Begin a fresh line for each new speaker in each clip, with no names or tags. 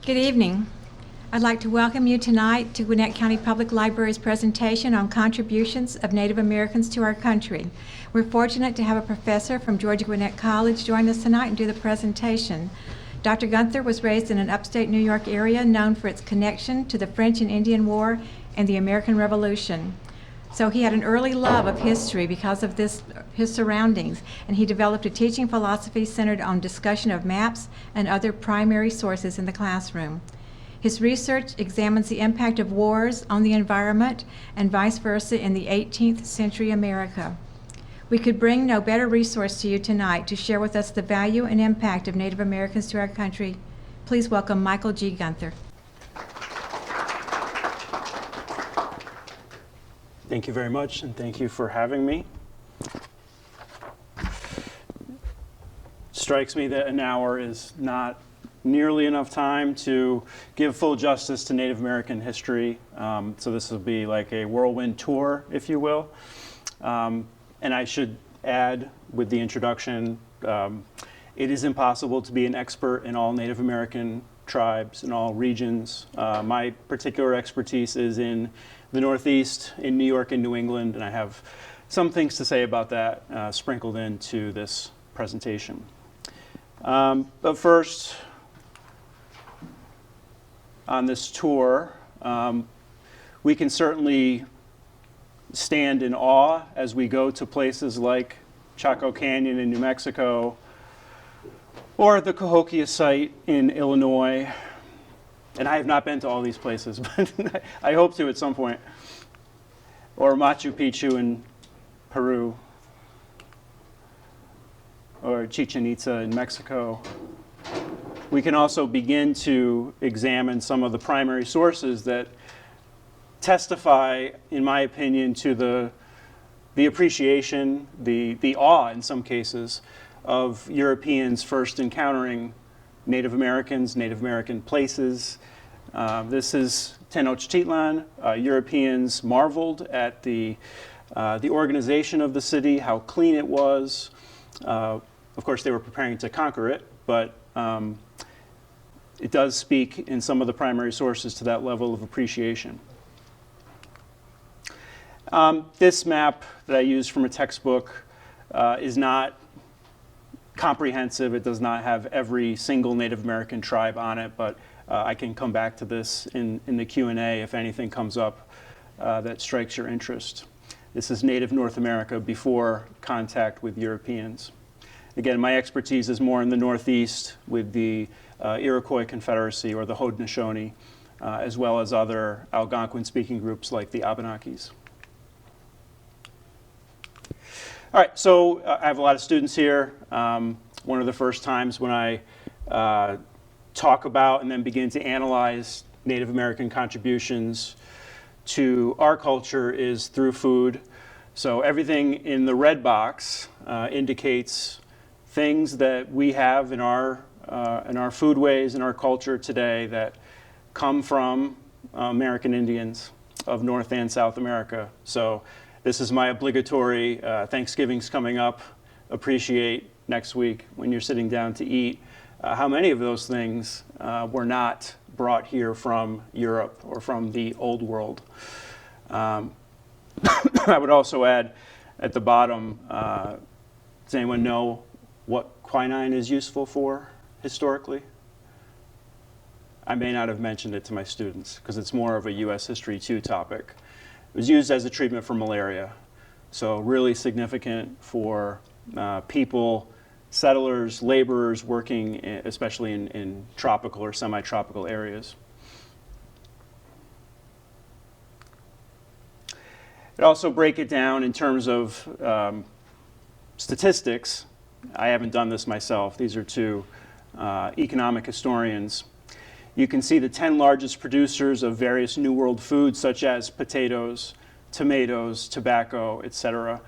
Good evening. I'd like to welcome you tonight to Gwinnett County Public Library's presentation on contributions of Native Americans to our country. We're fortunate to have a professor from Georgia Gwinnett College join us tonight and do the presentation. Dr. Gunther was raised in an upstate New York area known for its connection to the French and Indian War and the American Revolution. So he had an early love of history because of his surroundings, and he developed a teaching philosophy centered on discussion of maps and other primary sources in the classroom. His research examines the impact of wars on the environment and vice versa in the 18th century America. We could bring no better resource to you tonight to share with us the value and impact of Native Americans to our country. Please welcome Michael G. Gunther.
Thank you very much, and thank you for having me. Strikes me that an hour is not nearly enough time to give full justice to Native American history. So this will be like a whirlwind tour, if you will. And I should add with the introduction, it is impossible to be an expert in all Native American tribes in all regions. My particular expertise is in the Northeast, in New York and New England, and I have some things to say about that sprinkled into this presentation. But first, on this tour, we can certainly stand in awe as we go to places like Chaco Canyon in New Mexico, or the Cahokia site in Illinois. And I have not been to all these places, but I hope to at some point. Or Machu Picchu in Peru, or Chichen Itza in Mexico. We can also begin to examine some of the primary sources that testify, in my opinion, to the appreciation, the awe in some cases, of Europeans first encountering Native Americans, Native American places. This is Tenochtitlan. Europeans marveled at the organization of the city, how clean it was. Of course, they were preparing to conquer it, but it does speak in some of the primary sources to that level of appreciation. This map that I used from a textbook is not comprehensive. It does not have every single Native American tribe on it, but I can come back to this in the Q&A if anything comes up that strikes your interest. This is Native North America before contact with Europeans. Again, my expertise is more in the Northeast with the Iroquois Confederacy or the Haudenosaunee, as well as other Algonquin-speaking groups like the Abenakis. All right, so I have a lot of students here. One of the first times when I talk about and then begin to analyze Native American contributions to our culture is through food. So everything in the red box indicates things that we have in our foodways, in our culture today that come from American Indians of North and South America. So this is my obligatory, Thanksgiving's coming up, appreciate next week when you're sitting down to eat, how many of those things were not brought here from Europe or from the old world. I would also add at the bottom, does anyone know what quinine is useful for historically? I may not have mentioned it to my students because it's more of a US History 2 topic. It was used as a treatment for malaria, so really significant for people, settlers, laborers working especially in tropical or semi-tropical areas. It also break it down in terms of statistics. I haven't done this myself. These are two economic historians. You can see the 10 largest producers of various New World foods, such as potatoes, tomatoes, tobacco, etc.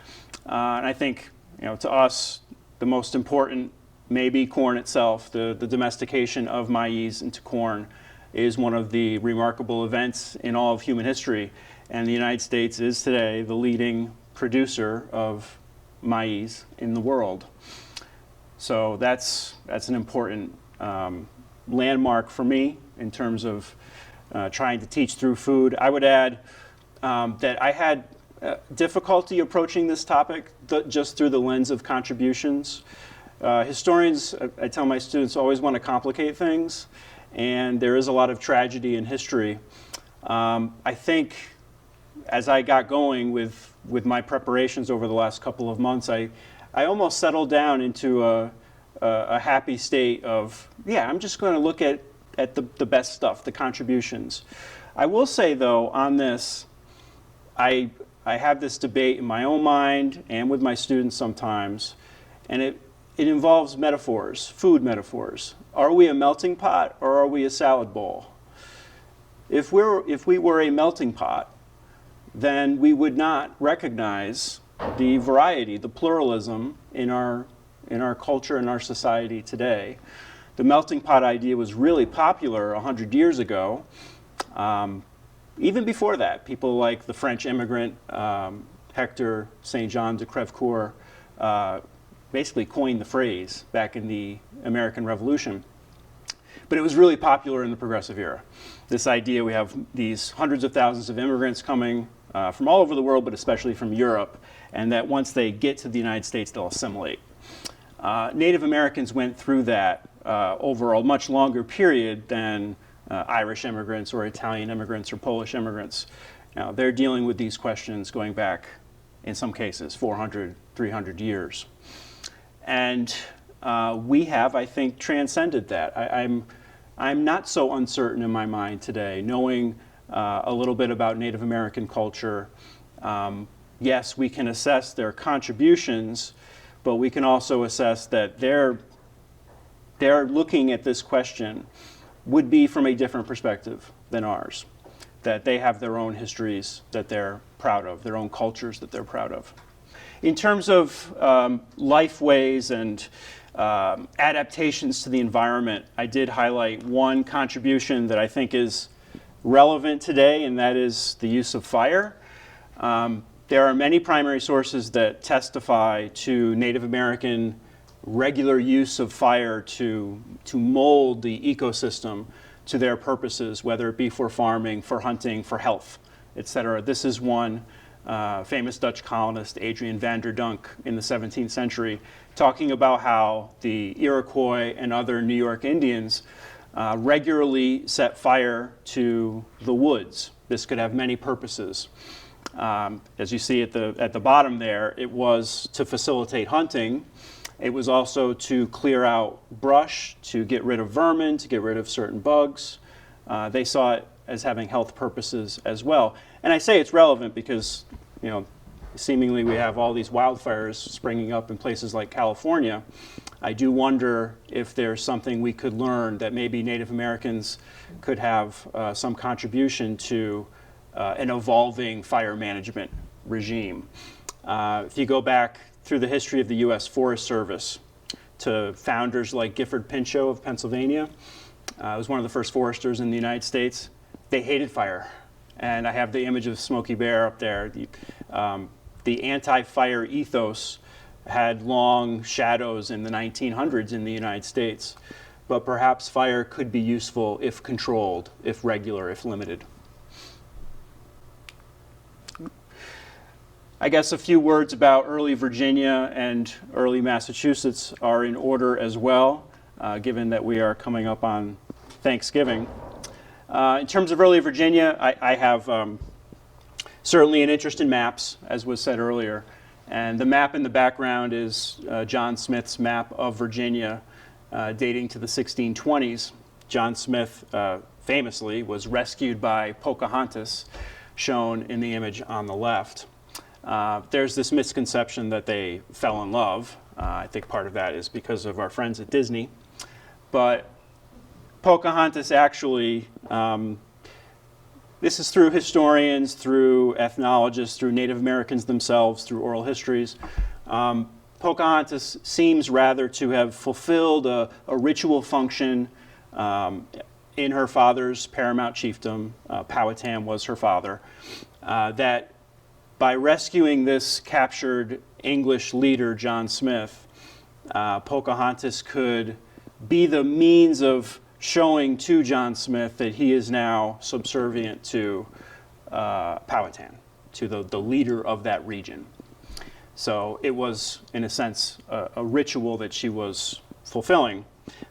And I think, to us, the most important may be corn itself. The domestication of maize into corn is one of the remarkable events in all of human history. And the United States is today the leading producer of maize in the world. So that's an important landmark for me in terms of trying to teach through food. I would add that I had difficulty approaching this topic just through the lens of contributions. Historians, I tell my students, always want to complicate things, and there is a lot of tragedy in history. I think as I got going with my preparations over the last couple of months, I almost settled down into a happy state of, yeah, I'm just going to look at the best stuff, the contributions. I will say, though, on this, I have this debate in my own mind and with my students sometimes, and it involves metaphors, food metaphors. Are we a melting pot or are we a salad bowl? If we were a melting pot, then we would not recognize the variety, the pluralism in our culture and our society today. The melting pot idea was really popular 100 years ago. Even before that, people like the French immigrant Hector St. Jean de Crèvecoeur basically coined the phrase back in the American Revolution. But it was really popular in the Progressive Era. This idea, we have these hundreds of thousands of immigrants coming from all over the world, but especially from Europe, and that once they get to the United States, they'll assimilate. Native Americans went through that over a much longer period than Irish immigrants or Italian immigrants or Polish immigrants. Now, they're dealing with these questions going back, in some cases, 400, 300 years. And we have, I think, transcended that. I'm not so uncertain in my mind today, knowing a little bit about Native American culture. Yes, we can assess their contributions, but we can also assess that they're looking at this question would be from a different perspective than ours, that they have their own histories that they're proud of, their own cultures that they're proud of. In terms of life ways and adaptations to the environment, I did highlight one contribution that I think is relevant today, and that is the use of fire. There are many primary sources that testify to Native American regular use of fire to mold the ecosystem to their purposes, whether it be for farming, for hunting, for health, etc. This is one famous Dutch colonist, Adrian van der Dunk, in the 17th century, talking about how the Iroquois and other New York Indians regularly set fire to the woods. This could have many purposes. As you see at the bottom there, it was to facilitate hunting. It was also to clear out brush, to get rid of vermin, to get rid of certain bugs. They saw it as having health purposes as well. And I say it's relevant because, you know, seemingly we have all these wildfires springing up in places like California. I do wonder if there's something we could learn that maybe Native Americans could have some contribution to an evolving fire management regime. If you go back through the history of the U.S. Forest Service to founders like Gifford Pinchot of Pennsylvania, was one of the first foresters in the United States. They hated fire. And I have the image of Smokey Bear up there. The anti-fire ethos had long shadows in the 1900s in the United States. But perhaps fire could be useful if controlled, if regular, if limited. I guess a few words about early Virginia and early Massachusetts are in order as well, given that we are coming up on Thanksgiving. In terms of early Virginia, I have certainly an interest in maps, as was said earlier. And the map in the background is John Smith's map of Virginia, dating to the 1620s. John Smith famously was rescued by Pocahontas, shown in the image on the left. There's this misconception that they fell in love. I think part of that is because of our friends at Disney. But Pocahontas actually, this is through historians, through ethnologists, through Native Americans themselves, through oral histories. Pocahontas seems rather to have fulfilled a ritual function in her father's paramount chiefdom. Powhatan was her father. That by rescuing this captured English leader, John Smith, Pocahontas could be the means of showing to John Smith that he is now subservient to Powhatan, to the leader of that region. So it was, in a sense, a ritual that she was fulfilling.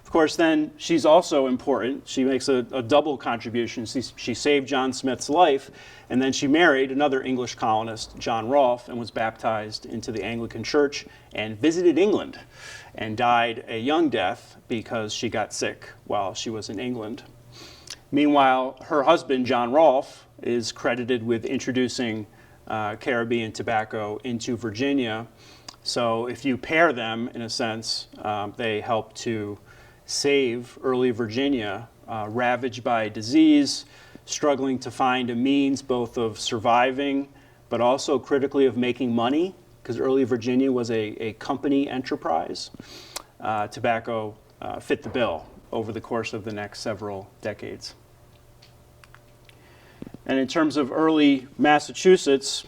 Of course, then she's also important. She makes a double contribution. She saved John Smith's life, and then she married another English colonist, John Rolfe, and was baptized into the Anglican Church and visited England and died a young death because she got sick while she was in England. Meanwhile, her husband, John Rolfe, is credited with introducing Caribbean tobacco into Virginia. So if you pair them, in a sense, they help to save early Virginia, ravaged by disease, struggling to find a means both of surviving, but also critically of making money, because early Virginia was a company enterprise. Tobacco fit the bill over the course of the next several decades. And in terms of early Massachusetts,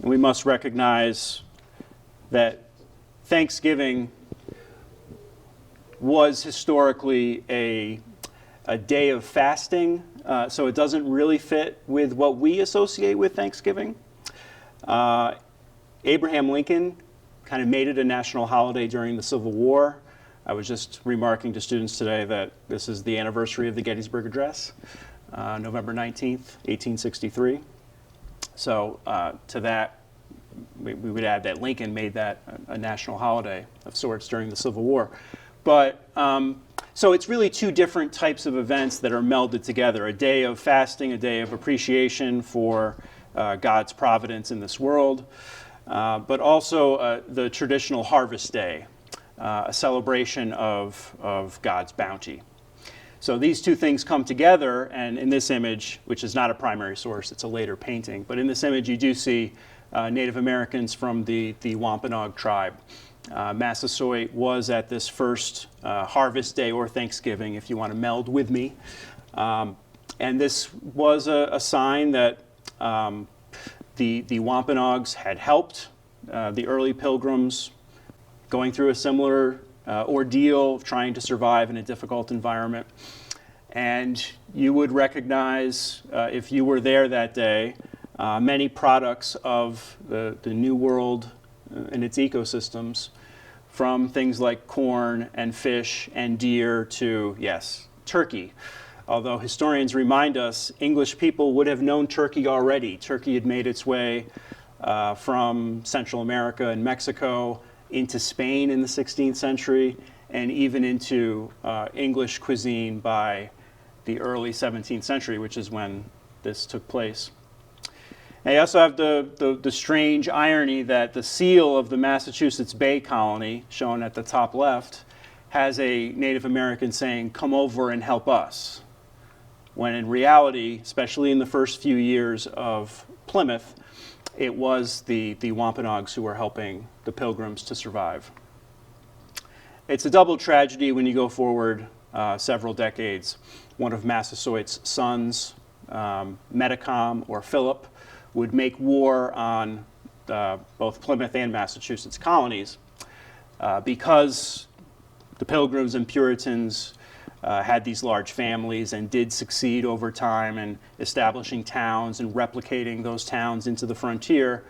we must recognize that Thanksgiving was historically a day of fasting, so it doesn't really fit with what we associate with Thanksgiving. Abraham Lincoln kind of made it a national holiday during the Civil War. I was just remarking to students today that this is the anniversary of the Gettysburg Address, November 19th, 1863. So to that, we would add that Lincoln made that a national holiday of sorts during the Civil War. But so it's really two different types of events that are melded together: a day of fasting, a day of appreciation for God's providence in this world, but also the traditional harvest day, a celebration of God's bounty. So these two things come together, and in this image, which is not a primary source, it's a later painting, but in this image you do see Native Americans from the Wampanoag tribe. Massasoit was at this first harvest day, or Thanksgiving, if you want to meld with me. And this was a sign that the Wampanoags had helped the early pilgrims going through a similar ordeal, trying to survive in a difficult environment. And you would recognize, if you were there that day, many products of the New World and its ecosystems, from things like corn and fish and deer to, yes, turkey. Although historians remind us English people would have known turkey already. Turkey had made its way from Central America and Mexico into Spain in the 16th century, and even into English cuisine by the early 17th century, which is when this took place. And you also have the strange irony that the seal of the Massachusetts Bay Colony, shown at the top left, has a Native American saying, "Come over and help us," when in reality, especially in the first few years of Plymouth, it was the Wampanoags who were helping the Pilgrims to survive. It's a double tragedy when you go forward several decades. One of Massasoit's sons, Metacom or Philip, would make war on both Plymouth and Massachusetts colonies because the Pilgrims and Puritans had these large families and did succeed over time in establishing towns and replicating those towns into the frontier.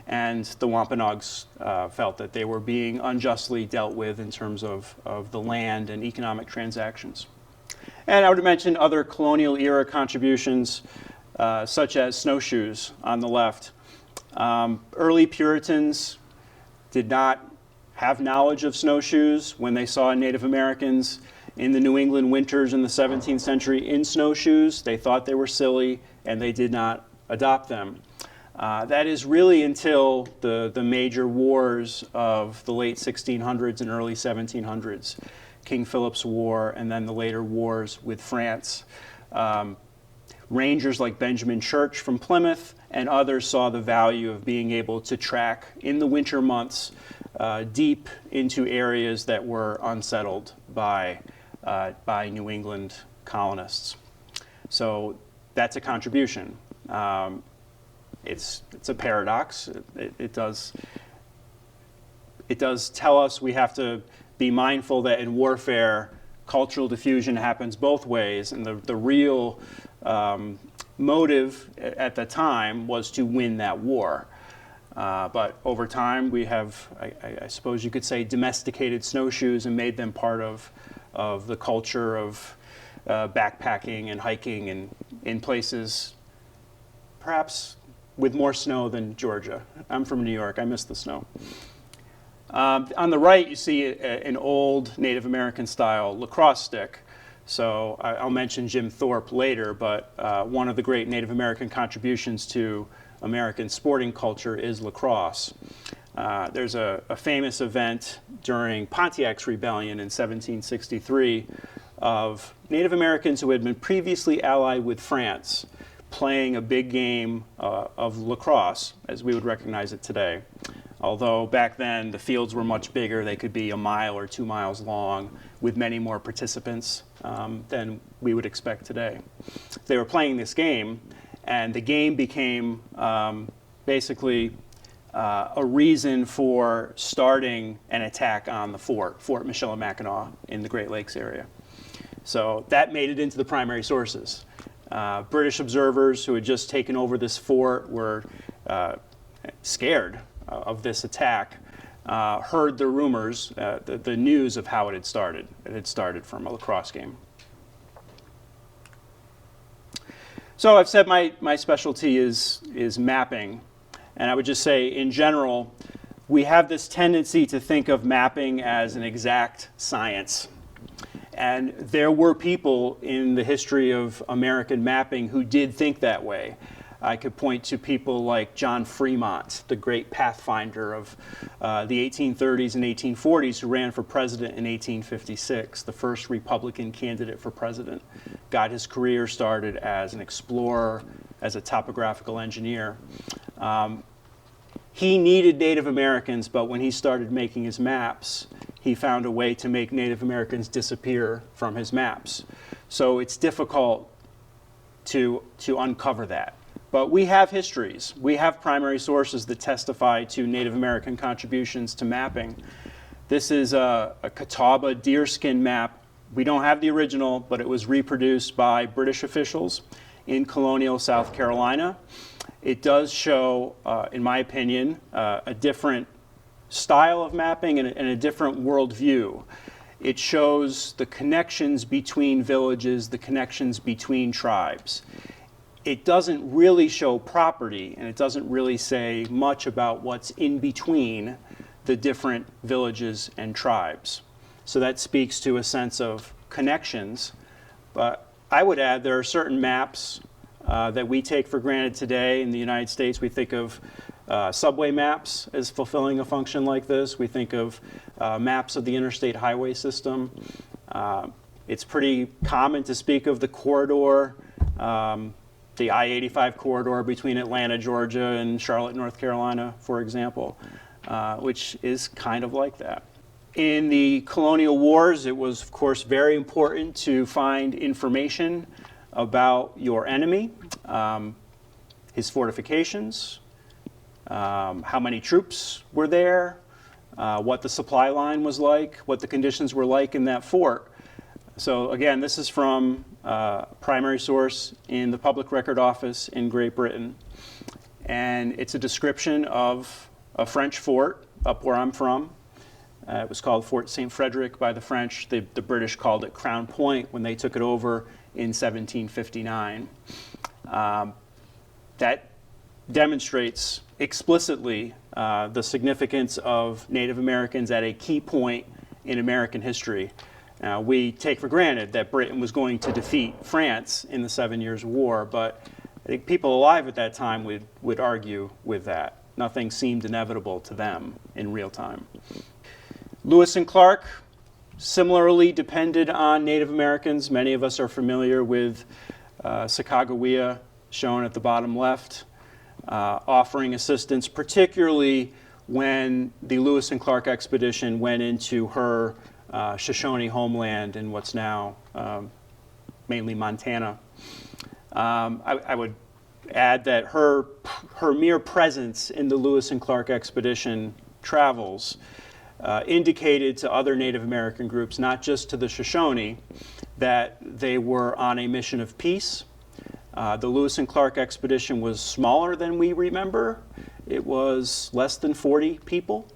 And the Wampanoags felt that they were being unjustly dealt with in terms of the land and economic transactions. And I would mention other colonial-era contributions, such as snowshoes on the left. Early Puritans did not have knowledge of snowshoes when they saw Native Americans in the New England winters in the 17th century in snowshoes. They thought they were silly, and they did not adopt them. That is really until the major wars of the late 1600s and early 1700s, King Philip's War, and then the later wars with France. Rangers like Benjamin Church from Plymouth and others saw the value of being able to track in the winter months deep into areas that were unsettled by New England colonists. So that's a contribution. It's a paradox. It does tell us we have to be mindful that in warfare cultural diffusion happens both ways, and the real motive at the time was to win that war. But over time, we have, I suppose you could say, domesticated snowshoes and made them part of the culture of backpacking and hiking and in places perhaps with more snow than Georgia. I'm from New York. I miss the snow. On the right, you see an old Native American style lacrosse stick. So I'll mention Jim Thorpe later, but one of the great Native American contributions to American sporting culture is lacrosse. There's a famous event during Pontiac's Rebellion in 1763 of Native Americans who had been previously allied with France playing a big game of lacrosse, as we would recognize it today. Although back then the fields were much bigger, they could be 1 mile or 2 miles long with many more participants than we would expect today. They were playing this game, and the game became basically a reason for starting an attack on the Fort Michilimackinac in the Great Lakes area. So that made it into the primary sources. British observers who had just taken over this fort were scared of this attack, heard the rumors, the news of how it had started. It had started from a lacrosse game. So I've said my specialty is mapping, and I would just say in general, we have this tendency to think of mapping as an exact science. And there were people in the history of American mapping who did think that way. I could point to people like John Fremont, the great pathfinder of the 1830s and 1840s, who ran for president in 1856, the first Republican candidate for president. Got his career started as an explorer, as a topographical engineer. He needed Native Americans, but when he started making his maps, he found a way to make Native Americans disappear from his maps. So it's difficult to uncover that. But we have histories. We have primary sources that testify to Native American contributions to mapping. This is a Catawba deerskin map. We don't have the original, but it was reproduced by British officials in colonial South Carolina. It does show, in my opinion, a different style of mapping and a different worldview. It shows the connections between villages, the connections between tribes. It doesn't really show property, and it doesn't really say much about what's in between the different villages and tribes. So that speaks to a sense of connections. But I would add there are certain maps that we take for granted today in the United States. We think of subway maps as fulfilling a function like this. We think of maps of the interstate highway system. It's pretty common to speak of the corridor, the I-85 corridor between Atlanta, Georgia, and Charlotte, North Carolina, for example, which is kind of like that. In the colonial wars, it was, of course, very important to find information about your enemy, his fortifications, how many troops were there, what the supply line was like, what the conditions were like in that fort. So again, this is from primary source in the Public Record Office in Great Britain. And it's a description of a French fort up where I'm from. It was called Fort St. Frederick by the French. The British called it Crown Point when they took it over in 1759. That demonstrates explicitly the significance of Native Americans at a key point in American history. We take for granted that Britain was going to defeat France in the 7 Years' War, but I think people alive at that time would argue with that. Nothing seemed inevitable to them in real time. Lewis and Clark similarly depended on Native Americans. Many of us are familiar with Sacagawea, shown at the bottom left, offering assistance, particularly when the Lewis and Clark expedition went into her Shoshone homeland in what's now mainly Montana. I would add that her mere presence in the Lewis and Clark expedition travels indicated to other Native American groups, not just to the Shoshone, that they were on a mission of peace. The Lewis and Clark expedition was smaller than we remember. It was less than 40 people.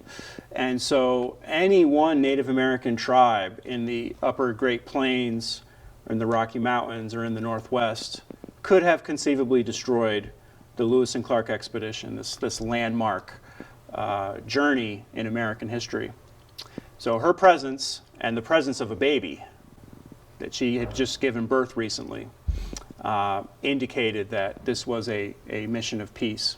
And so any one Native American tribe in the upper Great Plains, or in the Rocky Mountains, or in the Northwest could have conceivably destroyed the Lewis and Clark expedition, this landmark journey in American history. So her presence, and the presence of a baby that she had just given birth recently, indicated that this was a mission of peace.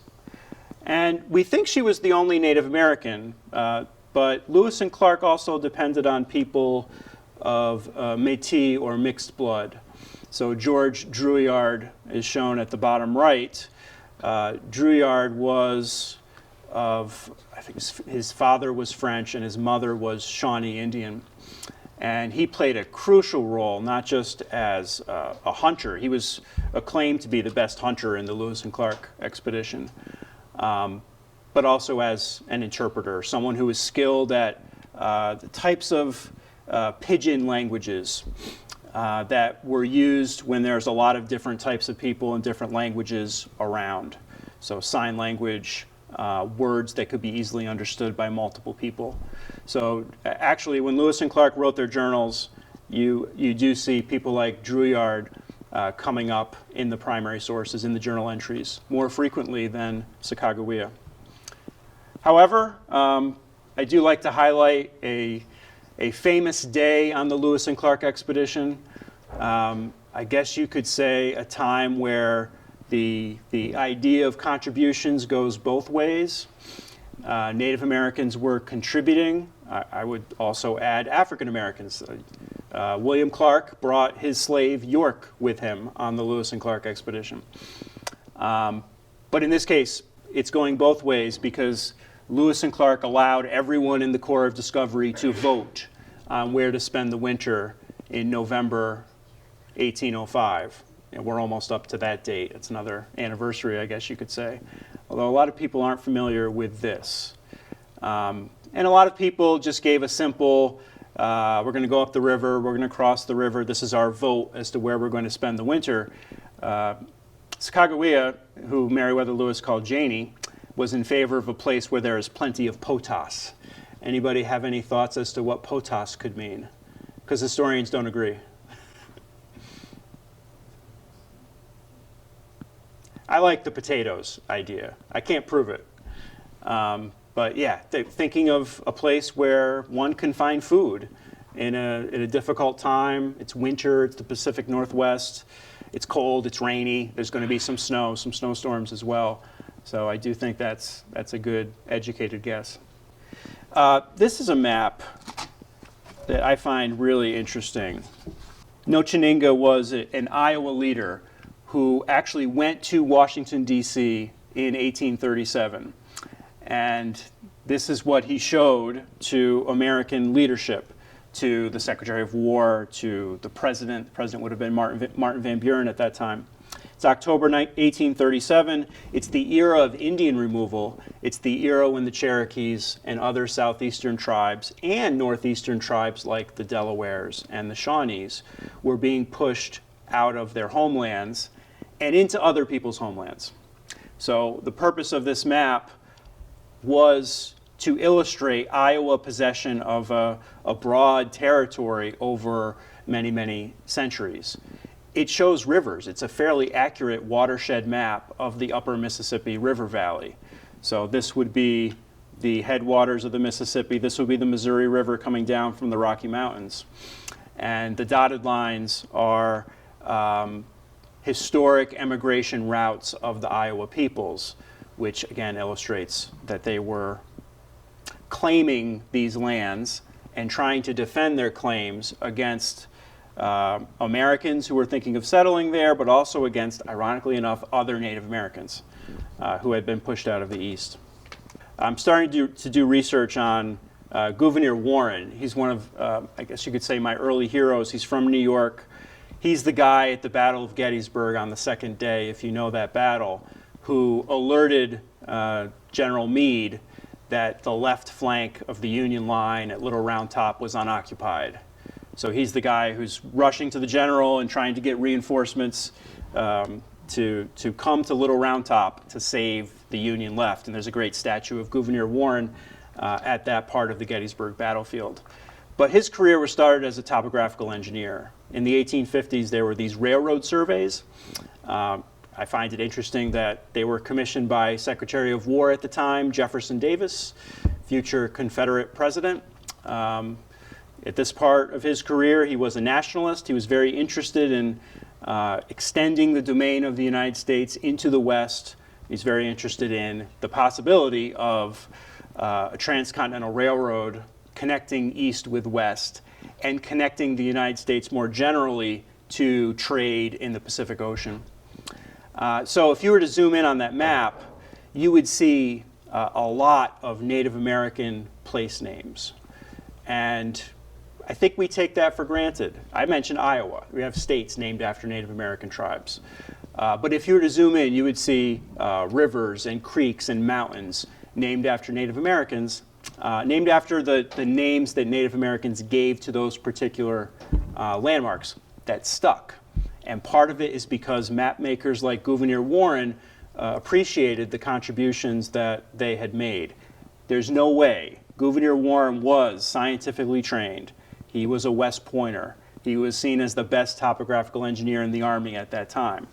And we think she was the only Native American, but Lewis and Clark also depended on people of Métis or mixed blood. So George Drouillard is shown at the bottom right. Drouillard was I think his father was French and his mother was Shawnee Indian. And he played a crucial role, not just as a hunter. He was acclaimed to be the best hunter in the Lewis and Clark expedition, but also as an interpreter, someone who was skilled at the types of pidgin languages that were used when there's a lot of different types of people and different languages around. So sign language, words that could be easily understood by multiple people. So actually, when Lewis and Clark wrote their journals, you do see people like Drouillard coming up in the primary sources, in the journal entries, more frequently than Sacagawea. However, I do like to highlight a famous day on the Lewis and Clark expedition. I guess you could say a time where the idea of contributions goes both ways. Native Americans were contributing. I would also add African Americans. William Clark brought his slave York with him on the Lewis and Clark expedition. But in this case, it's going both ways because Lewis and Clark allowed everyone in the Corps of Discovery to vote on where to spend the winter in November 1805. And we're almost up to that date. It's another anniversary, I guess you could say. Although a lot of people aren't familiar with this. And a lot of people just gave a simple, we're going to go up the river, we're going to cross the river, this is our vote as to where we're going to spend the winter. Sacagawea, who Meriwether Lewis called Janie, was in favor of a place where there is plenty of potas. Anybody have any thoughts as to what potas could mean? Because historians don't agree. I like the potatoes idea. I can't prove it. But yeah, thinking of a place where one can find food in a difficult time. It's winter, it's the Pacific Northwest. It's cold, it's rainy. There's going to be some snow, some snowstorms as well. So I do think that's a good educated guess. This is a map that I find really interesting. Nocheninga was an Iowa leader who actually went to Washington, D.C. in 1837. And this is what he showed to American leadership, to the Secretary of War, to the President. The President would have been Martin Van Buren at that time. It's October 1837. It's the era of Indian removal. It's the era when the Cherokees and other southeastern tribes and northeastern tribes like the Delawares and the Shawnees were being pushed out of their homelands and into other people's homelands. So the purpose of this map was to illustrate Iowa possession of a broad territory over many, many centuries. It shows rivers. It's a fairly accurate watershed map of the upper Mississippi River Valley. So this would be the headwaters of the Mississippi. This would be the Missouri River coming down from the Rocky Mountains. And the dotted lines are historic emigration routes of the Iowa peoples, which again illustrates that they were claiming these lands and trying to defend their claims against Americans who were thinking of settling there, but also against, ironically enough, other Native Americans who had been pushed out of the East. I'm starting to do research on Gouverneur Warren. He's one of, I guess you could say, my early heroes. He's from New York. He's the guy at the Battle of Gettysburg on the second day, if you know that battle, who alerted General Meade that the left flank of the Union line at Little Round Top was unoccupied. So he's the guy who's rushing to the general and trying to get reinforcements to come to Little Round Top to save the Union left. And there's a great statue of Gouverneur Warren at that part of the Gettysburg battlefield. But his career was started as a topographical engineer. In the 1850s, there were these railroad surveys. I find it interesting that they were commissioned by Secretary of War at the time, Jefferson Davis, future Confederate president. At this part of his career, he was a nationalist. He was very interested in extending the domain of the United States into the West. He's very interested in the possibility of a transcontinental railroad connecting East with West and connecting the United States more generally to trade in the Pacific Ocean. So if you were to zoom in on that map, you would see a lot of Native American place names. And I think we take that for granted. I mentioned Iowa. We have states named after Native American tribes. But if you were to zoom in, you would see rivers and creeks and mountains named after Native Americans, named after the names that Native Americans gave to those particular landmarks that stuck. And part of it is because map makers like Gouverneur Warren appreciated the contributions that they had made. There's no way. Gouverneur Warren was scientifically trained. He was a West Pointer. He was seen as the best topographical engineer in the Army at that time.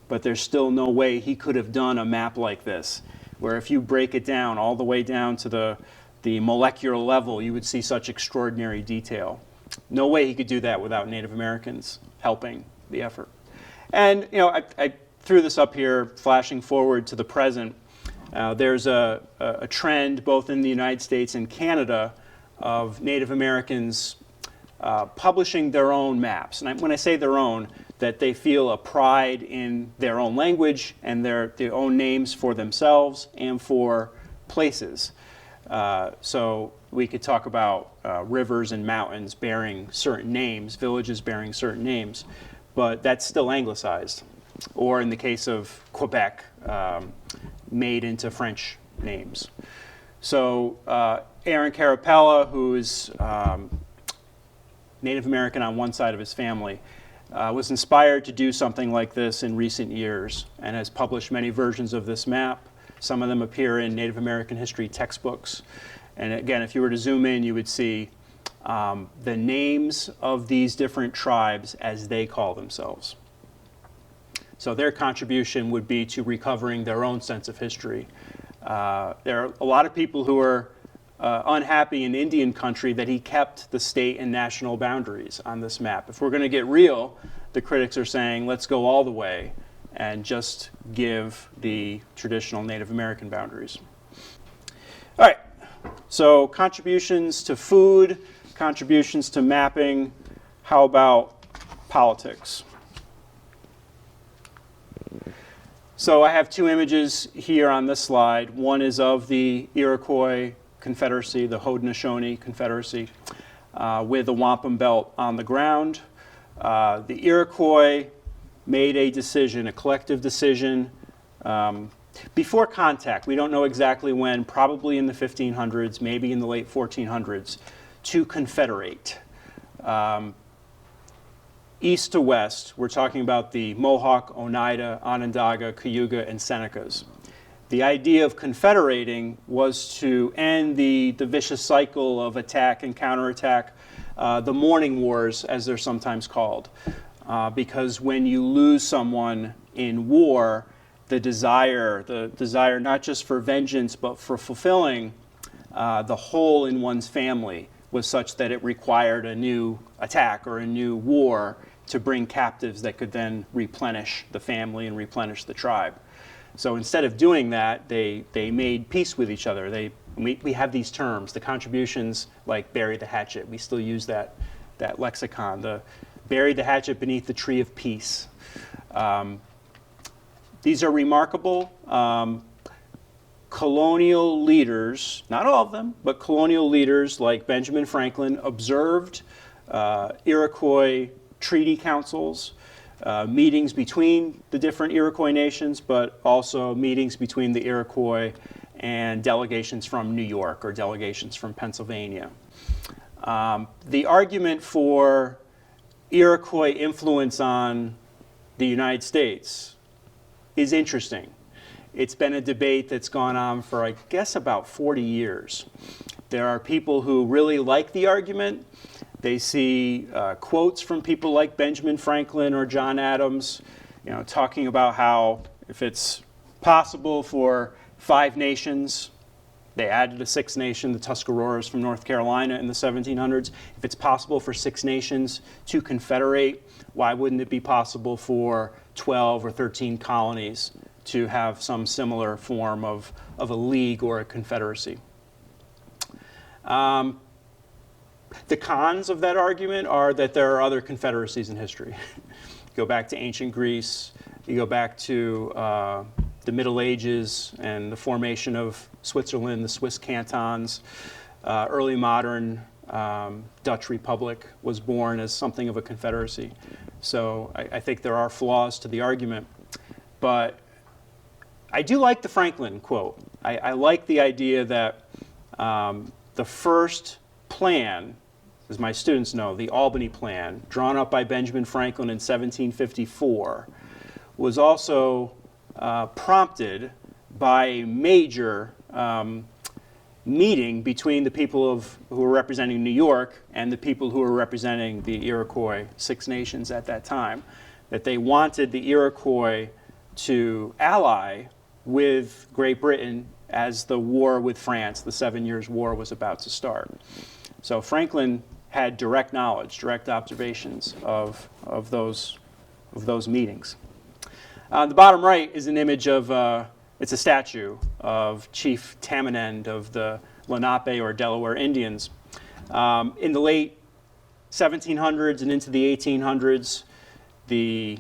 But there's still no way he could have done a map like this, where if you break it down all the way down to the molecular level, you would see such extraordinary detail. No way he could do that without Native Americans helping the effort. And you know, I threw this up here, flashing forward to the present. There's a trend both in the United States and Canada of Native Americans publishing their own maps. And when I say their own, that they feel a pride in their own language and their own names for themselves and for places. So we could talk about rivers and mountains bearing certain names, villages bearing certain names, but that's still anglicized. Or in the case of Quebec, made into French names. So Aaron Carapella, who is Native American on one side of his family, was inspired to do something like this in recent years and has published many versions of this map. Some of them appear in Native American history textbooks. And again, if you were to zoom in, you would see the names of these different tribes as they call themselves. So their contribution would be to recovering their own sense of history. There are a lot of people who are unhappy in Indian country that he kept the state and national boundaries on this map. If we're going to get real, the critics are saying, let's go all the way and just give the traditional Native American boundaries. All right, so contributions to food, contributions to mapping. How about politics? So I have two images here on this slide. One is of the Iroquois Confederacy, the Haudenosaunee Confederacy, with the wampum belt on the ground. The Iroquois made a decision, a collective decision, before contact. We don't know exactly when, probably in the 1500s, maybe in the late 1400s, to confederate. East to west, we're talking about the Mohawk, Oneida, Onondaga, Cayuga, and Senecas. The idea of confederating was to end the vicious cycle of attack and counterattack, the morning wars, as they're sometimes called. Because when you lose someone in war, the desire not just for vengeance, but for fulfilling the hole in one's family was such that it required a new attack or a new war to bring captives that could then replenish the family and replenish the tribe. So instead of doing that, they made peace with each other. We have these terms, the contributions like bury the hatchet. We still use that lexicon, the bury the hatchet beneath the tree of peace. These are remarkable. Colonial leaders, not all of them, but colonial leaders like Benjamin Franklin observed Iroquois treaty councils, meetings between the different Iroquois nations, but also meetings between the Iroquois and delegations from New York or delegations from Pennsylvania. The argument for Iroquois influence on the United States is interesting. It's been a debate that's gone on for, I guess, about 40 years. There are people who really like the argument. They see quotes from people like Benjamin Franklin or John Adams, talking about how if it's possible for 5 nations, they added a 6th nation, the Tuscaroras from North Carolina in the 1700s. If it's possible for 6 nations to confederate, why wouldn't it be possible for 12 or 13 colonies to have some similar form of a league or a confederacy? The cons of that argument are that there are other confederacies in history. You go back to ancient Greece, you go back to the Middle Ages and the formation of Switzerland, the Swiss cantons. Early modern Dutch Republic was born as something of a confederacy. So I think there are flaws to the argument. But I do like the Franklin quote. I like the idea that the first plan, as my students know, the Albany Plan, drawn up by Benjamin Franklin in 1754, was also prompted by a major meeting between the people who were representing New York and the people who were representing the Iroquois 6 nations at that time, that they wanted the Iroquois to ally with Great Britain as the war with France, the 7 Years' War, was about to start. So Franklin had direct knowledge, direct observations of those meetings. On the bottom right is an image of, it's a statue of Chief Tamanend of the Lenape or Delaware Indians. In the late 1700s and into the 1800s, the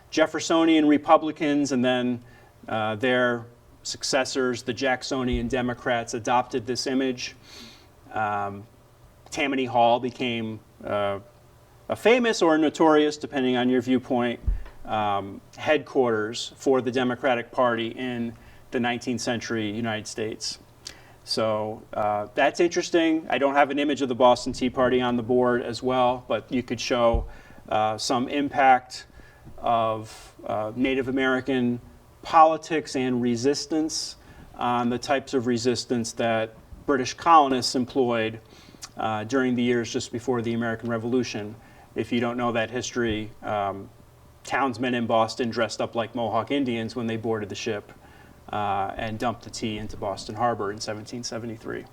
Jeffersonian Republicans and then their successors, the Jacksonian Democrats, adopted this image. Tammany Hall became a famous or notorious, depending on your viewpoint, headquarters for the Democratic Party in the 19th century United States. So that's interesting. I don't have an image of the Boston Tea Party on the board as well, but you could show some impact of Native American politics and resistance on the types of resistance that British colonists employed during the years just before the American Revolution. If you don't know that history, townsmen in Boston dressed up like Mohawk Indians when they boarded the ship and dumped the tea into Boston Harbor in 1773.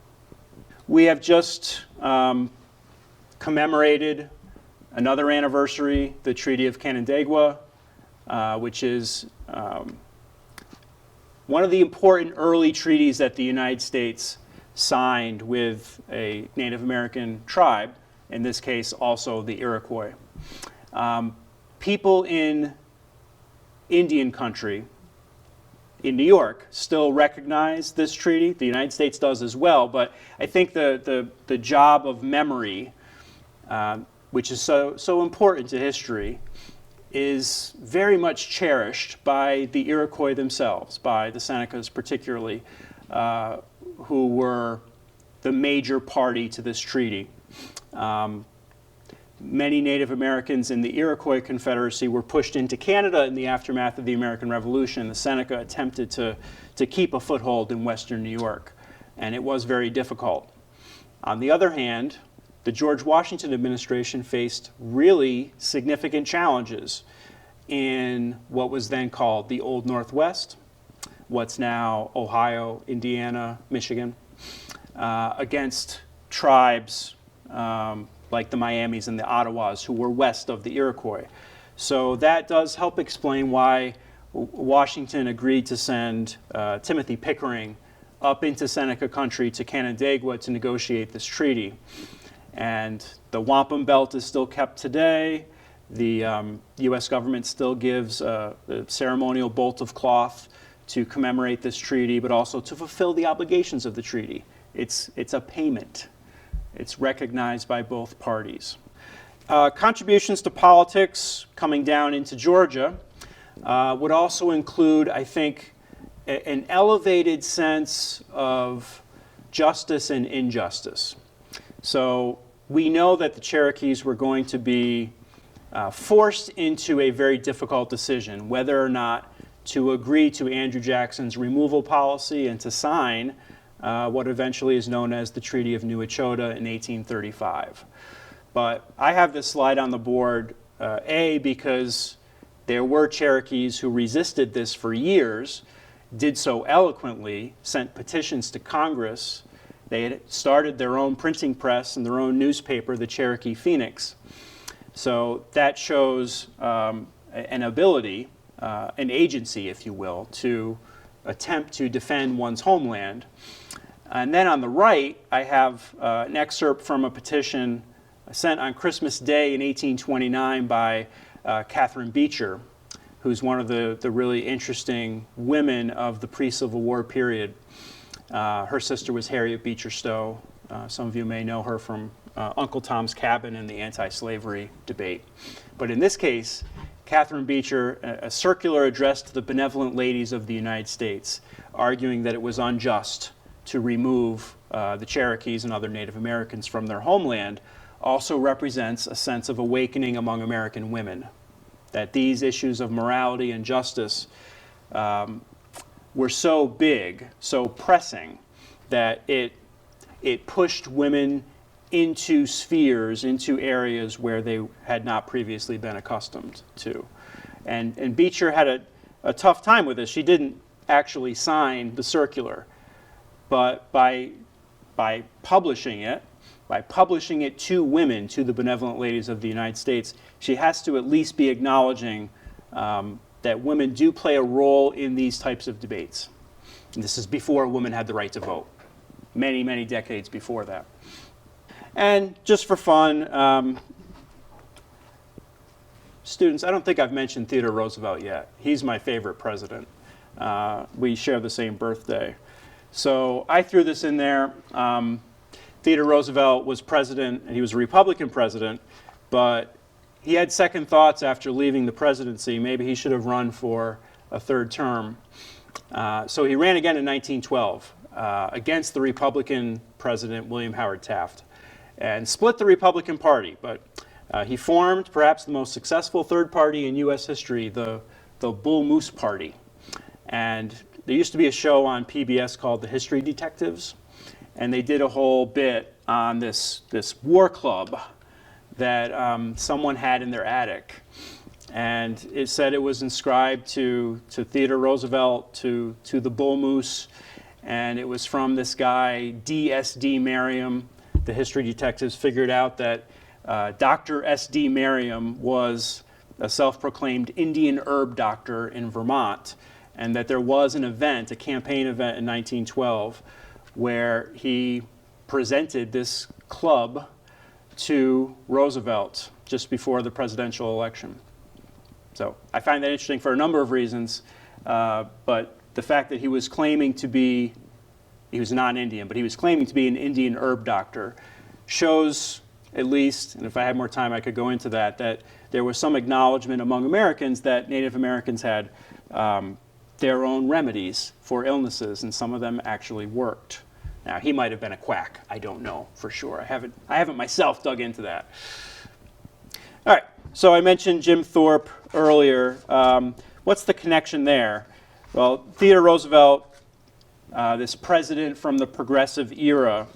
We have just commemorated another anniversary, the Treaty of Canandaigua, which is one of the important early treaties that the United States signed with a Native American tribe, in this case also the Iroquois. People in Indian country in New York still recognize this treaty. The United States does as well, but I think the job of memory, which is so important to history, is very much cherished by the Iroquois themselves, by the Senecas particularly, who were the major party to this treaty. Many Native Americans in the Iroquois Confederacy were pushed into Canada in the aftermath of the American Revolution. The Seneca attempted to keep a foothold in Western New York, and it was very difficult. On the other hand, the George Washington administration faced really significant challenges in what was then called the Old Northwest, what's now Ohio, Indiana, Michigan, against tribes like the Miamis and the Ottawas who were west of the Iroquois. So that does help explain why Washington agreed to send Timothy Pickering up into Seneca country to Canandaigua to negotiate this treaty. And the wampum belt is still kept today. The U.S. government still gives a ceremonial bolt of cloth to commemorate this treaty, but also to fulfill the obligations of the treaty. It's a payment. It's recognized by both parties. Contributions to politics coming down into Georgia would also include, I think, an elevated sense of justice and injustice. So we know that the Cherokees were going to be forced into a very difficult decision, whether or not to agree to Andrew Jackson's removal policy and to sign what eventually is known as the Treaty of New Echota in 1835. But I have this slide on the board, A, because there were Cherokees who resisted this for years, did so eloquently, sent petitions to Congress. They had started their own printing press and their own newspaper, the Cherokee Phoenix. So that shows an ability, an agency, if you will, to attempt to defend one's homeland. And then on the right, I have an excerpt from a petition sent on Christmas Day in 1829 by Catherine Beecher, who's one of the really interesting women of the pre-Civil War period. Her sister was Harriet Beecher Stowe. Some of you may know her from Uncle Tom's Cabin and the anti-slavery debate. But in this case, Catherine Beecher, a circular address to the benevolent ladies of the United States, arguing that it was unjust to remove the Cherokees and other Native Americans from their homeland, also represents a sense of awakening among American women, that these issues of morality and justice were so big, so pressing, that it pushed women into spheres, into areas where they had not previously been accustomed to. And Beecher had a tough time with this. She didn't actually sign the circular, but by publishing it to women, to the benevolent ladies of the United States, she has to at least be acknowledging that women do play a role in these types of debates. And this is before women had the right to vote, many, many decades before that. And just for fun, students, I don't think I've mentioned Theodore Roosevelt yet. He's my favorite president. We share the same birthday. So I threw this in there. Theodore Roosevelt was president, and he was a Republican president, but he had second thoughts after leaving the presidency. Maybe he should have run for a third term. So he ran again in 1912 against the Republican president, William Howard Taft, and split the Republican Party. But he formed perhaps the most successful third party in U.S. history, the Bull Moose Party. And there used to be a show on PBS called The History Detectives, and they did a whole bit on this war club that someone had in their attic. And it said it was inscribed to Theodore Roosevelt, to the Bull Moose, and it was from this guy, D.S.D. Merriam. The history detectives figured out that Dr. S.D. Merriam was a self-proclaimed Indian herb doctor in Vermont, and that there was an event, a campaign event in 1912, where he presented this club to Roosevelt just before the presidential election. So I find that interesting for a number of reasons, but the fact that he was claiming to be, he was not Indian, but he was claiming to be an Indian herb doctor shows at least, and if I had more time I could go into that, that there was some acknowledgement among Americans that Native Americans had their own remedies for illnesses, and some of them actually worked. Now, he might have been a quack. I don't know for sure. I haven't myself dug into that. All right, so I mentioned Jim Thorpe earlier. What's the connection there? Well, Theodore Roosevelt, this president from the Progressive Era,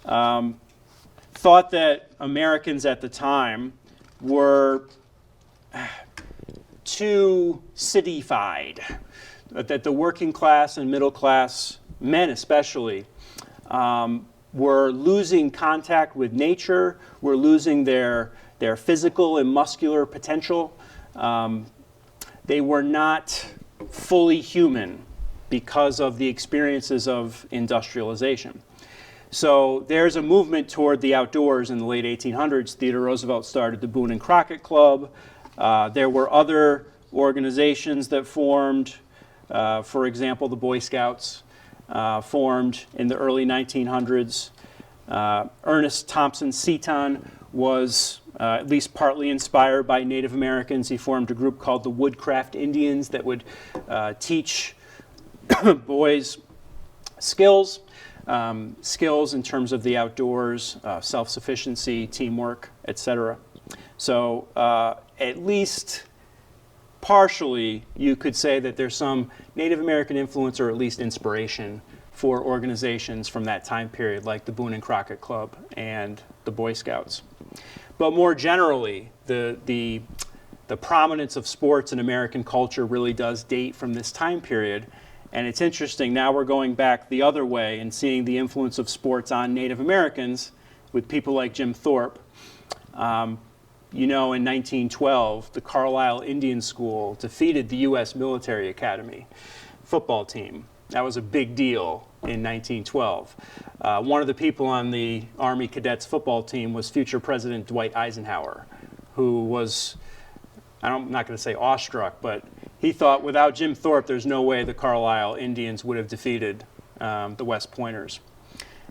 thought that Americans at the time were too citified, that the working class and middle class, men especially, were losing contact with nature, were losing their physical and muscular potential. They were not fully human because of the experiences of industrialization. So there's a movement toward the outdoors in the late 1800s. Theodore Roosevelt started the Boone and Crockett Club. There were other organizations that formed. For example, the Boy Scouts formed in the early 1900s. Ernest Thompson Seton was at least partly inspired by Native Americans. He formed a group called the Woodcraft Indians that would teach boys' skills, skills in terms of the outdoors, self-sufficiency, teamwork, etc. So at least partially, you could say that there's some Native American influence or at least inspiration for organizations from that time period, like the Boone and Crockett Club and the Boy Scouts. But more generally, the prominence of sports in American culture really does date from this time period. And it's interesting, now we're going back the other way and seeing the influence of sports on Native Americans with people like Jim Thorpe. You know, in 1912, the Carlisle Indian School defeated the U.S. Military Academy football team. That was a big deal in 1912. One of the people on the Army Cadets football team was future President Dwight Eisenhower, who was, I'm not going to say awestruck, but he thought without Jim Thorpe, there's no way the Carlisle Indians would have defeated the West Pointers.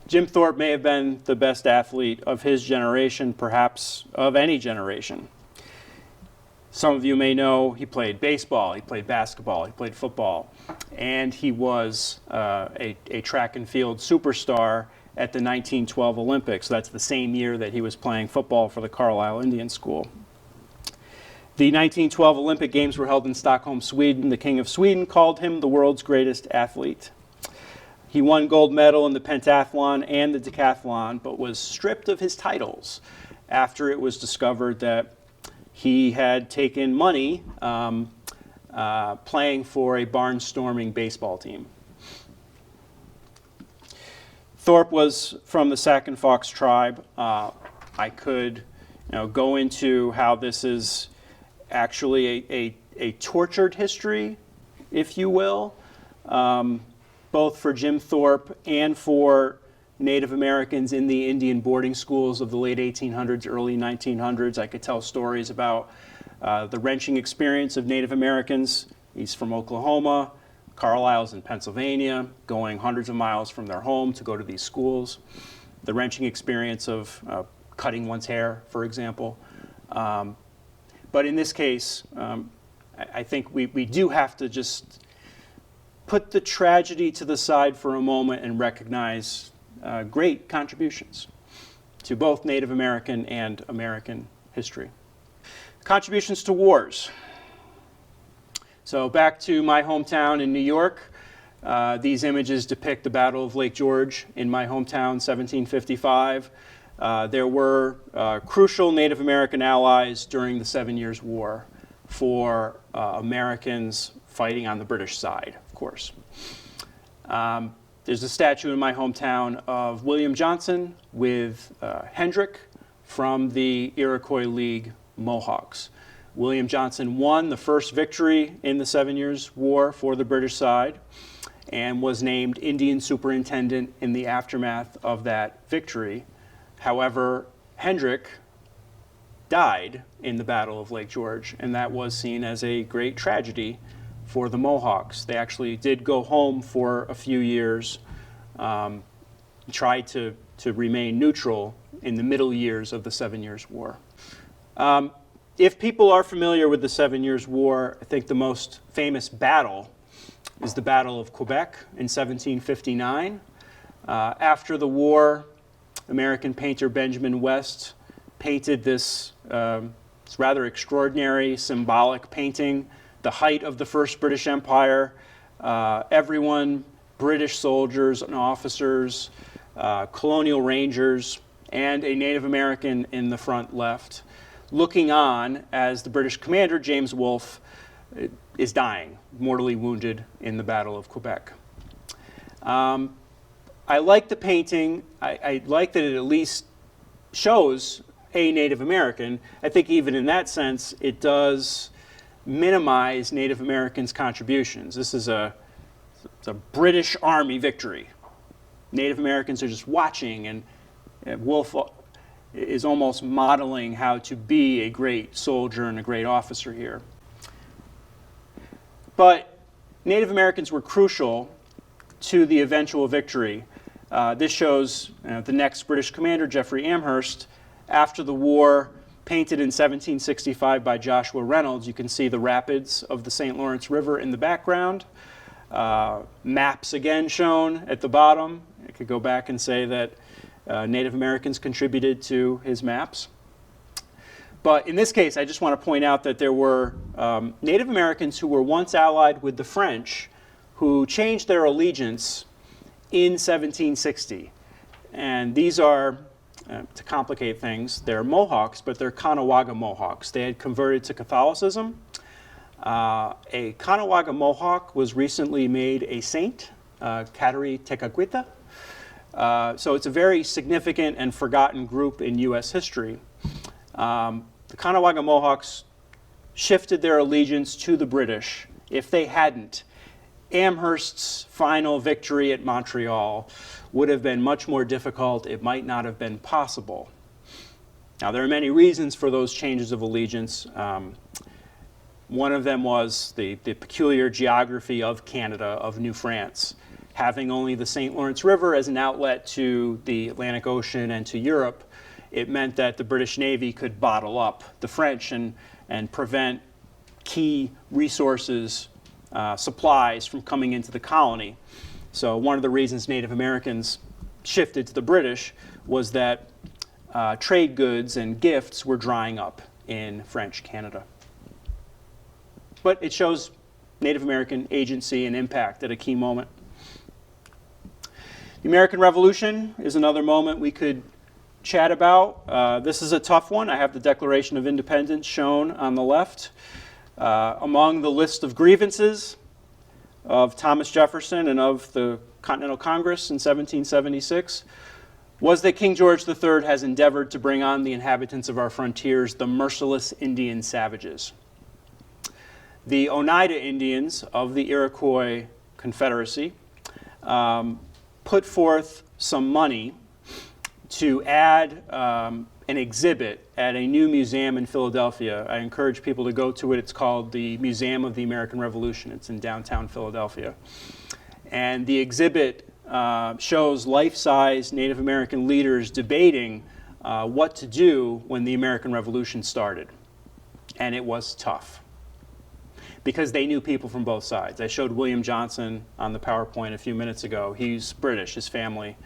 Jim Thorpe may have been the best athlete of his generation, perhaps of any generation. Some of you may know he played baseball, he played basketball, he played football, and he was a track and field superstar at the 1912 Olympics. That's the same year that he was playing football for the Carlisle Indian School. The 1912 Olympic Games were held in Stockholm, Sweden. The King of Sweden called him the world's greatest athlete. He won gold medal in the pentathlon and the decathlon, but was stripped of his titles after it was discovered that he had taken money playing for a barnstorming baseball team. Thorpe was from the Sac and Fox tribe. I could go into how this is actually a tortured history, if you will, both for Jim Thorpe and for Native Americans in the Indian boarding schools of the late 1800s, early 1900s. I could tell stories about the wrenching experience of Native Americans. He's from Oklahoma, Carlisle's in Pennsylvania, going hundreds of miles from their home to go to these schools. The wrenching experience of cutting one's hair, for example. But in this case, I think we do have to just put the tragedy to the side for a moment and recognize great contributions to both Native American and American history. Contributions to wars. So back to my hometown in New York. These images depict the Battle of Lake George in my hometown, 1755. There were crucial Native American allies during the 7 Years' War for Americans fighting on the British side, of course. There's a statue in my hometown of William Johnson with Hendrick from the Iroquois League Mohawks. William Johnson won the first victory in the 7 Years' War for the British side and was named Indian Superintendent in the aftermath of that victory. However, Hendrick died in the Battle of Lake George, and that was seen as a great tragedy for the Mohawks. They actually did go home for a few years, tried to remain neutral in the middle years of the 7 Years' War. If people are familiar with the 7 Years' War, I think the most famous battle is the Battle of Quebec in 1759. After the war, American painter Benjamin West painted this rather extraordinary symbolic painting, the height of the First British Empire. Everyone, British soldiers and officers, colonial rangers, and a Native American in the front left, looking on as the British commander, James Wolfe, is dying, mortally wounded in the Battle of Quebec. I like the painting. I like that it at least shows a Native American. I think even in that sense, it does minimize Native Americans' contributions. This is a British Army victory. Native Americans are just watching, and Wolfe is almost modeling how to be a great soldier and a great officer here. But Native Americans were crucial to the eventual victory. This shows the next British commander, Geoffrey Amherst, after the war, painted in 1765 by Joshua Reynolds. You can see the rapids of the St. Lawrence River in the background. Maps again shown at the bottom. I could go back and say that Native Americans contributed to his maps. But in this case, I just want to point out that there were Native Americans who were once allied with the French who changed their allegiance in 1760. And these are, to complicate things, they're Mohawks, but they're Caughnawaga Mohawks. They had converted to Catholicism. A Caughnawaga Mohawk was recently made a saint, Kateri Tekakwitha. So it's a very significant and forgotten group in U.S. history. The Caughnawaga Mohawks shifted their allegiance to the British. If they hadn't, Amherst's final victory at Montreal would have been much more difficult. It might not have been possible. Now, there are many reasons for those changes of allegiance. One of them was the peculiar geography of Canada, of New France. Having only the St. Lawrence River as an outlet to the Atlantic Ocean and to Europe, it meant that the British Navy could bottle up the French and prevent key resources, supplies from coming into the colony. So one of the reasons Native Americans shifted to the British was that trade goods and gifts were drying up in French Canada. But it shows Native American agency and impact at a key moment. The American Revolution is another moment we could chat about. This is a tough one. I have the Declaration of Independence shown on the left. Among the list of grievances of Thomas Jefferson and of the Continental Congress in 1776 was that King George III has endeavored to bring on the inhabitants of our frontiers the merciless Indian savages. The Oneida Indians of the Iroquois Confederacy put forth some money to add an exhibit at a new museum in Philadelphia. I encourage people to go to it. It's called the Museum of the American Revolution. It's in downtown Philadelphia. And the exhibit shows life-size Native American leaders debating what to do when the American Revolution started. And it was tough, because they knew people from both sides. I showed William Johnson on the PowerPoint a few minutes ago. He's British. His family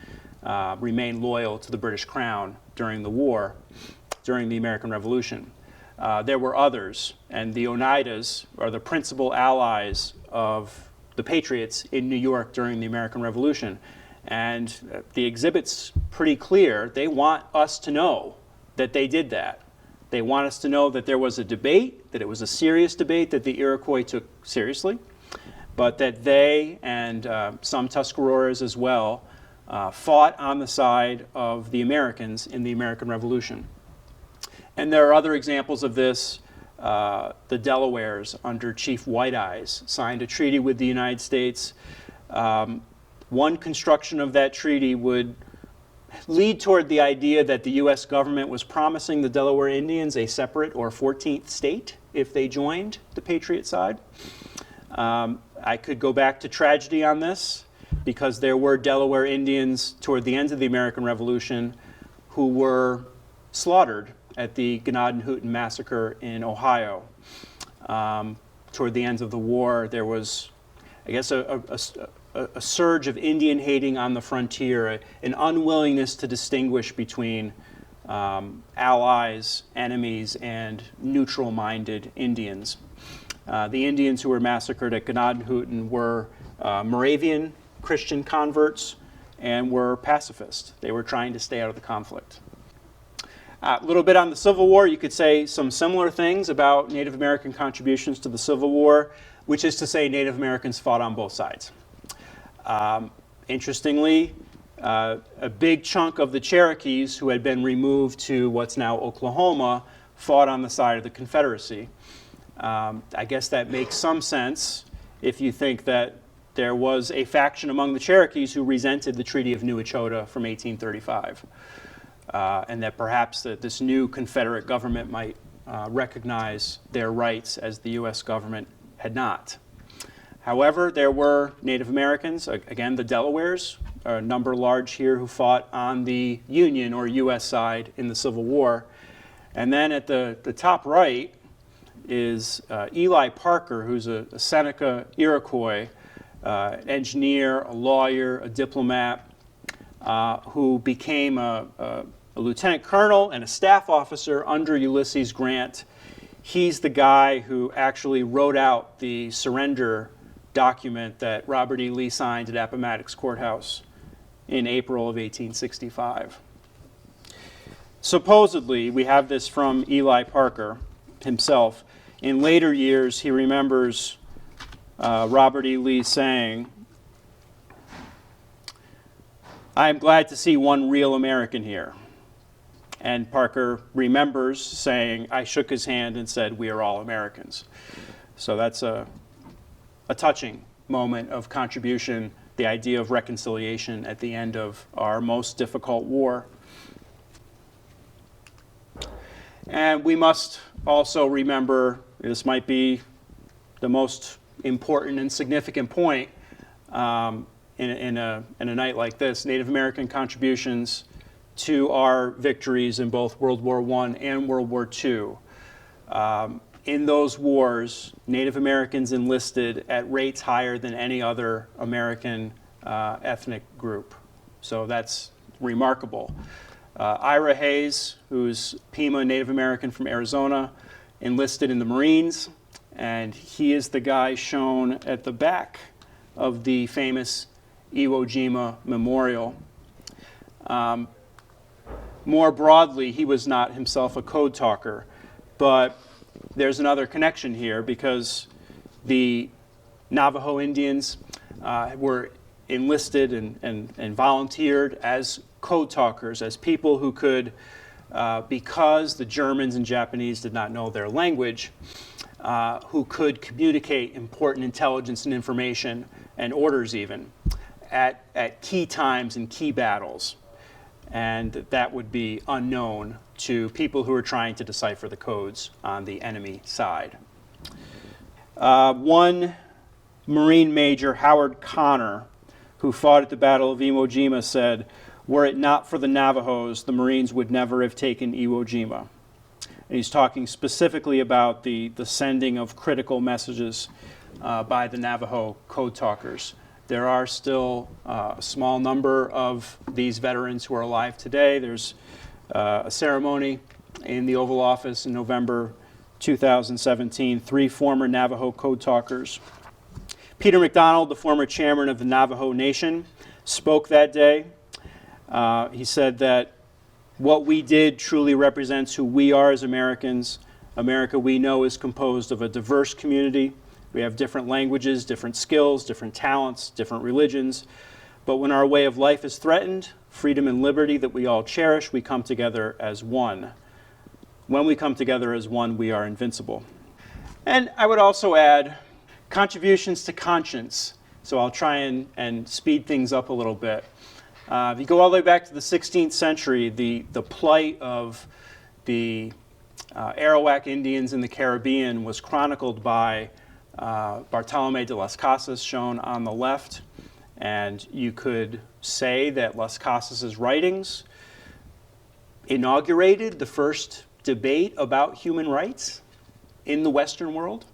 remained loyal to the British Crown during the war, during the American Revolution. There were others, and the Oneidas are the principal allies of the Patriots in New York during the American Revolution. And the exhibit's pretty clear. They want us to know that they did that. They want us to know that there was a debate, that it was a serious debate that the Iroquois took seriously, but that they and some Tuscaroras as well fought on the side of the Americans in the American Revolution. And there are other examples of this. The Delawares under Chief White Eyes signed a treaty with the United States. One construction of that treaty would lead toward the idea that the U.S. government was promising the Delaware Indians a separate or 14th state if they joined the Patriot side. I could go back to tragedy on this, because there were Delaware Indians toward the end of the American Revolution who were slaughtered at the Gnadenhutten massacre in Ohio. Toward the end of the war, there was, I guess, a surge of Indian hating on the frontier, an unwillingness to distinguish between allies, enemies, and neutral-minded Indians. The Indians who were massacred at Gnadenhutten were Moravian Christian converts and were pacifist. They were trying to stay out of the conflict. A little bit on the Civil War. You could say some similar things about Native American contributions to the Civil War, which is to say Native Americans fought on both sides. Interestingly, a big chunk of the Cherokees who had been removed to what's now Oklahoma fought on the side of the Confederacy. I guess that makes some sense if you think that there was a faction among the Cherokees who resented the Treaty of New Echota from 1835, and that perhaps this new Confederate government might recognize their rights as the U.S. government had not. However, there were Native Americans, again the Delawares, a number large here, who fought on the Union or U.S. side in the Civil War. And then at the top right is Eli Parker, who's a Seneca Iroquois, an engineer, a lawyer, a diplomat, who became a lieutenant colonel and a staff officer under Ulysses Grant. He's the guy who actually wrote out the surrender document that Robert E. Lee signed at Appomattox Courthouse in April of 1865. Supposedly, we have this from Eli Parker himself. In later years, he remembers Robert E. Lee saying, "I am glad to see one real American here." And Parker remembers saying, "I shook his hand and said, we are all Americans." So that's a touching moment of contribution, the idea of reconciliation at the end of our most difficult war. And we must also remember, this might be the most important and significant point in a night like this, Native American contributions to our victories in both World War I and World War II. In those wars, Native Americans enlisted at rates higher than any other American ethnic group. So that's remarkable. Ira Hayes, who's Pima Native American from Arizona, enlisted in the Marines, and he is the guy shown at the back of the famous Iwo Jima Memorial. More broadly, he was not himself a code talker, but there's another connection here because the Navajo Indians were enlisted and volunteered as code talkers, as people who could, because the Germans and Japanese did not know their language, who could communicate important intelligence and information and orders even at key times and key battles. And that would be unknown to people who are trying to decipher the codes on the enemy side. One Marine Major, Howard Connor, who fought at the Battle of Iwo Jima, said, "Were it not for the Navajos, the Marines would never have taken Iwo Jima." And he's talking specifically about the sending of critical messages by the Navajo code talkers. There are still a small number of these veterans who are alive today. There's a ceremony in the Oval Office in November 2017. 3 former Navajo code talkers. Peter McDonald, the former chairman of the Navajo Nation, spoke that day. He said that what we did truly represents who we are as Americans. America, we know, is composed of a diverse community. We have different languages, different skills, different talents, different religions. But when our way of life is threatened, freedom and liberty that we all cherish, we come together as one. When we come together as one, we are invincible. And I would also add contributions to conscience. So I'll try and speed things up a little bit. If you go all the way back to the 16th century, the plight of the Arawak Indians in the Caribbean was chronicled by Bartolomé de las Casas, shown on the left. And you could say that Las Casas' writings inaugurated the first debate about human rights in the Western world.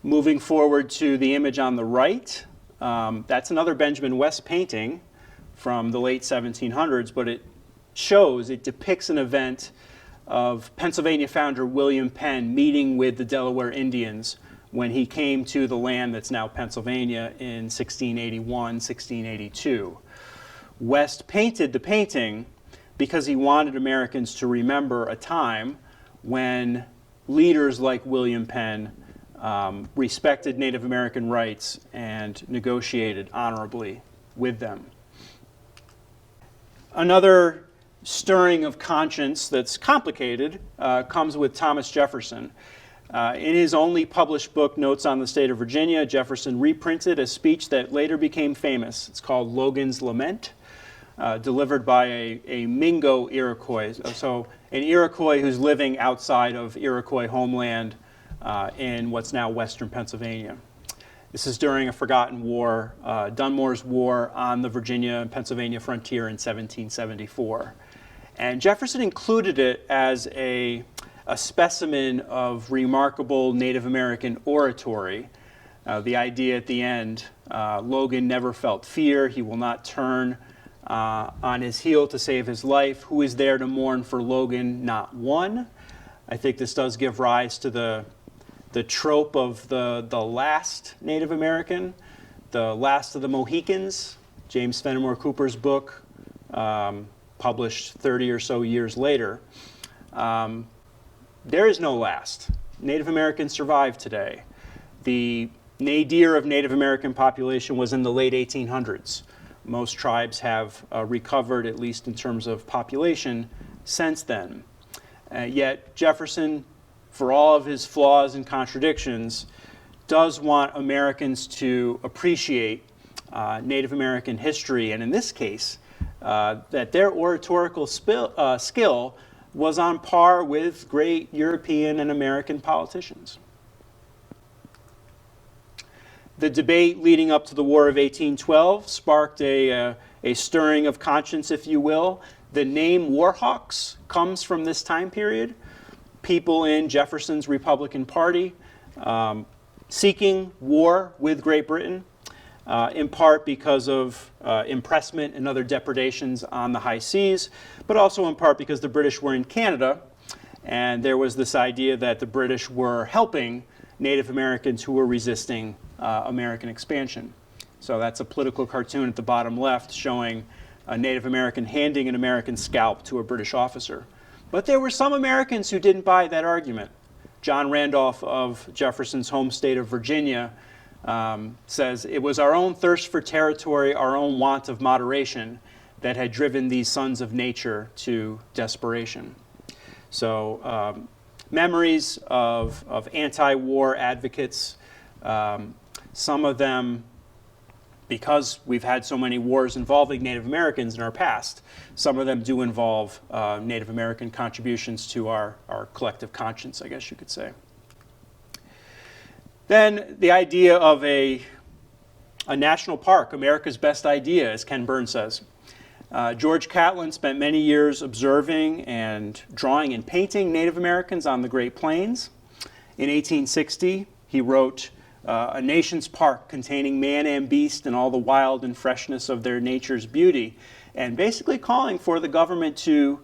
Moving forward to the image on the right, that's another Benjamin West painting from the late 1700s, but it depicts an event of Pennsylvania founder William Penn meeting with the Delaware Indians when he came to the land that's now Pennsylvania in 1681, 1682. West painted the painting because he wanted Americans to remember a time when leaders like William Penn respected Native American rights and negotiated honorably with them. Another stirring of conscience that's complicated comes with Thomas Jefferson. In his only published book, Notes on the State of Virginia, Jefferson reprinted a speech that later became famous. It's called Logan's Lament, delivered by a Mingo Iroquois. So an Iroquois who's living outside of Iroquois homeland in what's now western Pennsylvania. This is during a forgotten war, Dunmore's War on the Virginia and Pennsylvania frontier in 1774. And Jefferson included it as a specimen of remarkable Native American oratory. The idea at the end Logan never felt fear. He will not turn on his heel to save his life. Who is there to mourn for Logan? Not one. I think this does give rise to the trope of the last Native American, the last of the Mohicans, James Fenimore Cooper's book, published 30 or so years later. There is no last. Native Americans survive today. The nadir of Native American population was in the late 1800s. Most tribes have recovered, at least in terms of population, since then. Yet Jefferson, for all of his flaws and contradictions, does want Americans to appreciate Native American history, and in this case, that their oratorical skill was on par with great European and American politicians. The debate leading up to the War of 1812 sparked a stirring of conscience, if you will. The name Warhawks comes from this time period. People in Jefferson's Republican Party seeking war with Great Britain, in part because of impressment and other depredations on the high seas, but also in part because the British were in Canada, and there was this idea that the British were helping Native Americans who were resisting American expansion. So that's a political cartoon at the bottom left showing a Native American handing an American scalp to a British officer. But there were some Americans who didn't buy that argument. John Randolph of Jefferson's home state of Virginia says, "It was our own thirst for territory, our own want of moderation that had driven these sons of nature to desperation." So memories of anti-war advocates, some of them, because we've had so many wars involving Native Americans in our past, some of them do involve Native American contributions to our collective conscience, I guess you could say. Then the idea of a national park, America's best idea, as Ken Burns says. George Catlin spent many years observing and drawing and painting Native Americans on the Great Plains. In 1860, he wrote a nation's park containing man and beast and all the wild and freshness of their nature's beauty, and basically calling for the government to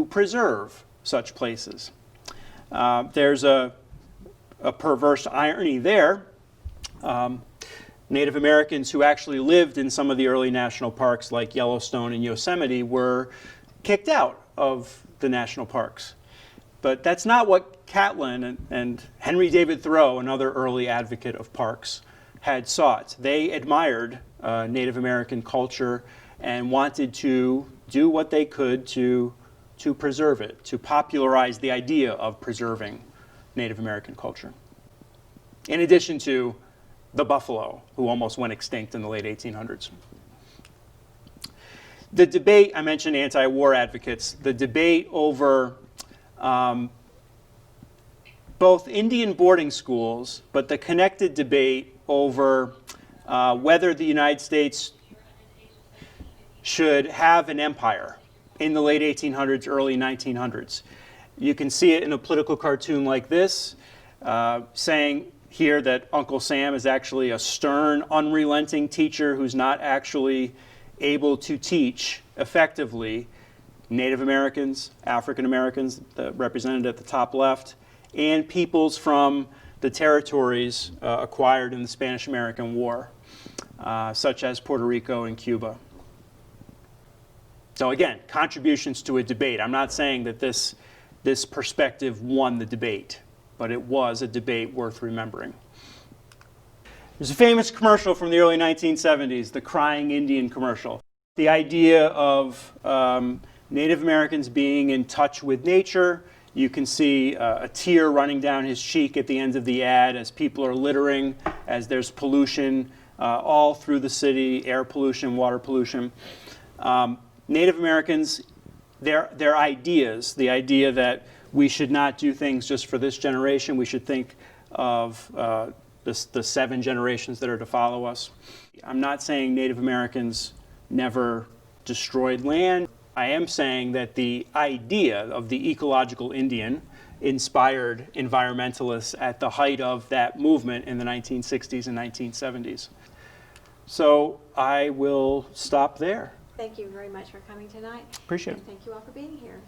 preserve such places. There's a perverse irony there. Native Americans who actually lived in some of the early national parks like Yellowstone and Yosemite were kicked out of the national parks. But that's not what Catlin and Henry David Thoreau, another early advocate of parks, had sought. They admired Native American culture and wanted to do what they could to preserve it, to popularize the idea of preserving Native American culture. In addition to the buffalo, who almost went extinct in the late 1800s. The debate, I mentioned anti-war advocates, the debate over both Indian boarding schools, but the connected debate over whether the United States should have an empire in the late 1800s, early 1900s. You can see it in a political cartoon like this, saying here that Uncle Sam is actually a stern, unrelenting teacher who's not actually able to teach effectively Native Americans, African Americans, represented at the top left, and peoples from the territories acquired in the Spanish-American War, such as Puerto Rico and Cuba. So again, contributions to a debate. I'm not saying that this perspective won the debate, but it was a debate worth remembering. There's a famous commercial from the early 1970s, the Crying Indian commercial. The idea of Native Americans being in touch with nature. You can see a tear running down his cheek at the end of the ad as people are littering, as there's pollution all through the city, air pollution, water pollution. Native Americans, their ideas, the idea that we should not do things just for this generation, we should think of the 7 generations that are to follow us. I'm not saying Native Americans never destroyed land. I am saying that the idea of the ecological Indian inspired environmentalists at the height of that movement in the 1960s and 1970s. So I will stop there.
Thank you very much for coming tonight.
Appreciate it.
And thank you all for being here.